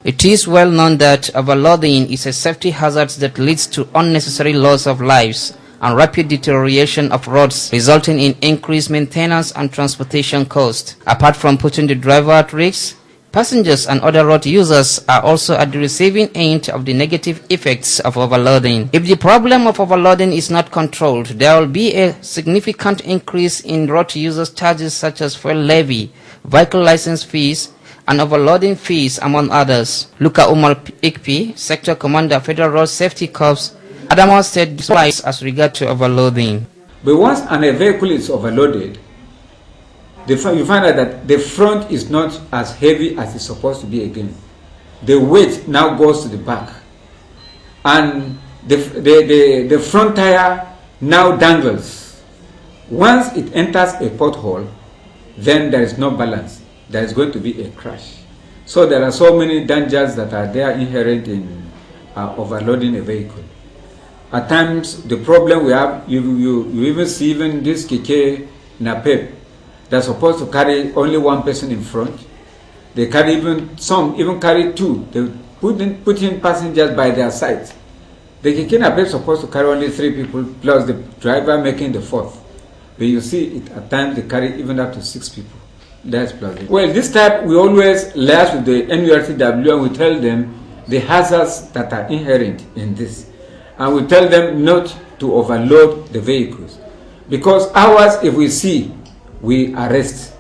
It is well known that overloading is a safety hazard that leads to unnecessary loss of lives and rapid deterioration of roads, resulting in increased maintenance and transportation costs. Apart from putting the driver at risk, passengers and other road users are also at the receiving end of the negative effects of overloading. If the problem of overloading is not controlled, there will be a significant increase in road users' charges such as fuel levy, vehicle license fees, and overloading fees, among others. Luka Umar Ikpi, Sector Commander, Federal Road Safety Corps, Adamawa State, describes as regard to overloading. But once a vehicle is overloaded, you find out that the front is not as heavy as it's supposed to be again. The weight now goes to the back. And the front tire now dangles. Once it enters a pothole, then there is no balance. There is going to be a crash. So there are so many dangers that are there inherent in overloading a vehicle. At times, the problem we have, you even see even this keke napep, they're supposed to carry only one person in front. They carry some even carry two. They put in passengers by their sides. The keke napep is supposed to carry only 3 people plus the driver making the 4th. But you see it at times they carry even up to 6 people. That's plus. Well, this type we always liaise with the NURTW and we tell them the hazards that are inherent in this. And we tell them not to overload the vehicles. Because ours, if we see, we arrest.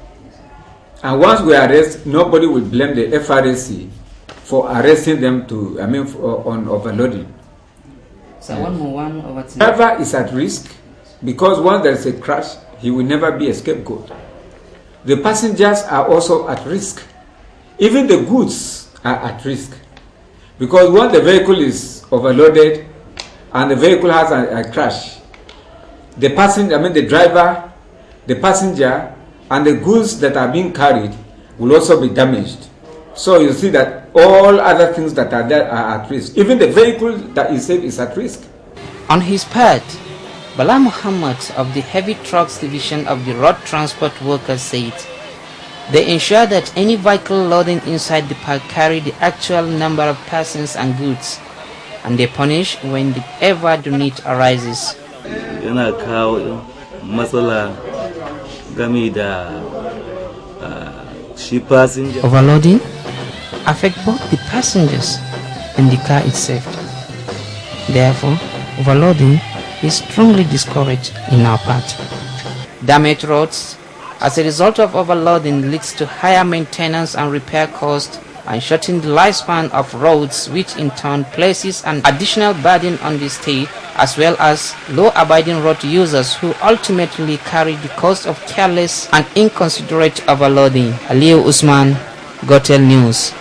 And once we arrest, nobody will blame the FRAC for arresting them on overloading. So one over two. Driver is at risk because once there is a crash, he will never be a scapegoat. The passengers are also at risk. Even the goods are at risk. Because once the vehicle is overloaded and the vehicle has a crash, the driver, the passenger, and the goods that are being carried will also be damaged. So you see that all other things that are there are at risk. Even the vehicle that is safe is at risk. On his part, Bala Muhammad of the Heavy Trucks Division of the Road Transport Workers said, they ensure that any vehicle loading inside the park carry the actual number of persons and goods, and they punish whenever the need arises. Overloading affects both the passengers and the car itself. Therefore, overloading is strongly discouraged in our part. Damaged roads as a result of overloading leads to higher maintenance and repair costs and shortening the lifespan of roads, which in turn places an additional burden on the state as well as law-abiding road users who ultimately carry the cost of careless and inconsiderate overloading. Aliyu Usman, Gotel News.